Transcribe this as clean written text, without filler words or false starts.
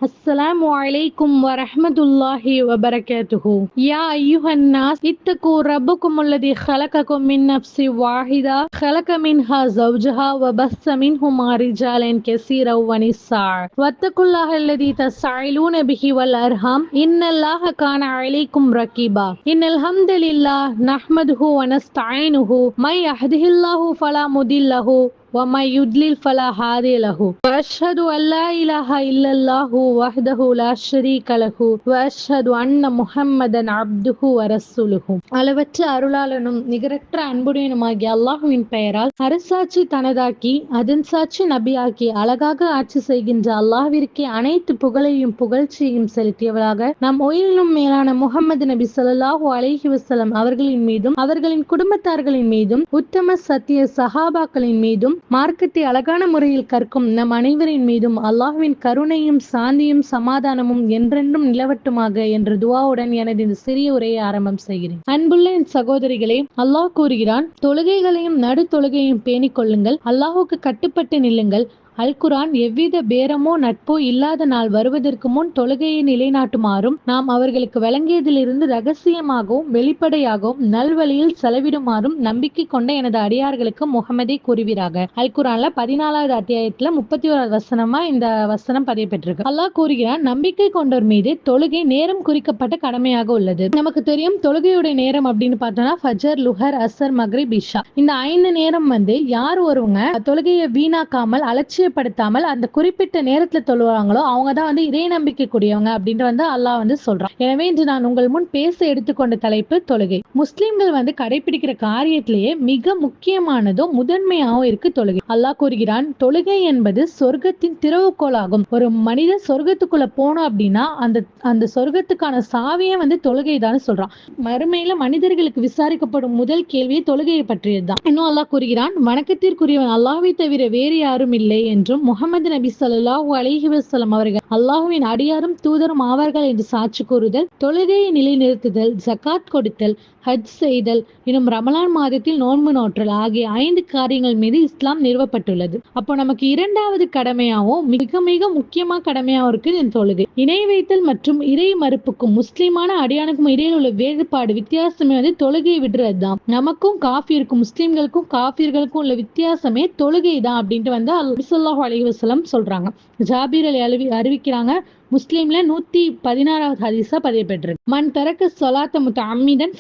السلام عليكم ورحمة الله وبركاته. يا أيها الناس اتقوا ربكم الذي خلقكم من نفس واحدة خلق منها زوجها وبث منهما رجالا كثيرا ونساء واتقوا الله الذي تساءلون به والأرحام إن الله كان عليكم رقيبا. إن الحمد لله نحمده ونستعينه من يهده الله فلا مضل له ومن يضلل فلا هادي له وأشهد أن لا إله إلا الله وحده لا شريك له وأشهد أن محمدا عبده ورسوله. அளவற்ற அருளாளனும் நிகரற்ற அன்புடையனுமாகிய அல்லாஹுவின் பெயரால் அரசாட்சி தனதாக்கி அதன் சாட்சி நபியாக்கி அழகாக ஆட்சி செய்கின்ற அல்லாஹ்விற்கே அனைத்து புகழையும் புகழ்ச்சியையும் செலுத்தியவளாக நம் உயிரிலும் மேலான முஹம்மது நபி ஸல்லல்லாஹு அலைஹி வஸல்லம் அவர்களின் மீதும் அவர்களின் குடும்பத்தார்களின் மீதும் உத்தம சத்திய சஹாபாக்களின் மீதும் மார்க்கத்தை அழகான முறையில் கற்கும் நம் அனைவரின் மீதும் அல்லாஹ்வின் கருணையும் சாந்தியும் சமாதானமும் என்றென்றும் நிலவட்டுமாக என்ற துஆவுடன் எனது இந்த சிறிய உரையை ஆரம்பம் செய்கிறேன். அன்புள்ள என் சகோதரிகளே, அல்லாஹ் கூறுகிறான், தொழுகைகளையும் நடு தொழுகையும் பேணிக் கொள்ளுங்கள், அல்லாஹுக்கு கட்டுப்பட்டு நில்லுங்கள். அல் குர்ஆன் எவ்வித பேரமோ நட்போ இல்லாத நாள் வருவதற்கு முன் தொழுகையை நிலைநாட்டுமாறும் நாம் அவர்களுக்கு வழங்கியதிலிருந்து ரகசியமாகவும் வெளிப்படையாகவும் நல்வழியில் செலவிடுமாறும் நம்பிக்கை கொண்ட எனது அடியார்களுக்கு முஹம்மதே கூறுவீராக. அல் குர்ஆன்ல 14வது அத்தியாயத்துல 31வது வசனமா இந்த வசனம் பதியப்பட்டிருக்கு. அல்லாஹ் கூறுகிறான், நம்பிக்கை கொண்டோர் மீது தொழுகை நேரம் குறிக்கப்பட்ட கடமையாக உள்ளது. நமக்கு தெரியும், தொழுகையுடைய நேரம் அப்படின்னு பார்த்தோம்னா ஃபஜர், லுஹர், அசர், மக்ரிப், இஷா இந்த 5 நேரம் யார் ஒருவங்க தொழுகையை வீணாக்காமல் அலட்சிய படுத்தாமல் அந்த குறிப்பிட்ட நேரத்துல தொழுவாங்களோ அவங்க தான் இறை நம்பிக்கை கூடியவங்க அப்படின்ட்டு அல்லாஹ் சொல்றான். எனவே இன்று நான் உங்கள் முன் பேச எடுத்துக்கொண்ட தலைப்பு தொழுகை. முஸ்லிம்கள் கடைபிடிக்கிற காரியத்திலேயே மிக முக்கியமானதும் முதன்மையாகவும் இருக்கு தொழுகை. அல்லாஹ் கூறுகிறான், தொழுகை என்பது சொர்க்கத்தின் திறவுகோலாகும். ஒரு மனிதன் சொர்க்கத்துக்குள்ள போனோம் அப்படின்னா அந்த சொர்க்கத்துக்கான சாவியே தொழுகை தான் சொல்றான். மறுமையில மனிதர்களுக்கு விசாரிக்கப்படும் முதல் கேள்வியே தொழுகையை பற்றியதுதான். இன்னும் அல்லாஹ் கூறுகிறான், வணக்கத்திற்குரியவன் அல்லாஹ்வை தவிர வேறு யாரும் இல்லை என்றும் முஹம்மது நபி ஸல்லல்லாஹு அலைஹி வஸல்லம் அவர்கள் அல்லாஹ்வின் அடியாரும் தூதரும் ஆவார்கள் என்று சாட்சி கூறுதல், தொழுகையை நிலைநிறுத்துதல், ஜகாத் கொடுத்தல், ஹஜ் செய்தல், இன்னும் ரமலான் மாதத்தில் நோன்பு நோற்றல் ஆகிய 5 காரியங்கள் மீது இஸ்லாம் நிறுவப்பட்டுள்ளது. அப்போ நமக்கு இரண்டாவது கடமையாகவும் மிக மிக முக்கியமா கடமையாகவும் இருக்கு இந்த தொழுகை. இணை வைத்தல் மற்றும் இறை மறுப்புக்கும் முஸ்லிமான அடியானுக்கும் இடையில் உள்ள வேறுபாடு வித்தியாசமே தொழுகையை விடுறதுதான். நமக்கும் காஃபியருக்கும் முஸ்லிம்களுக்கும் காஃபியர்களுக்கும் உள்ள வித்தியாசமே தொழுகை தான் அப்படின்ட்டு ஸல்லல்லாஹு அலைஹி வஸல்லம் சொல்றாங்க. ஜாபீர் அறிவிக்கிறாங்க. முஸ்லிம்ல 116வது ஹதீஸா பதியப்பட்டிருக்கு. மன் தரக்க ஸலாத்த முத்தஅம்மிதன்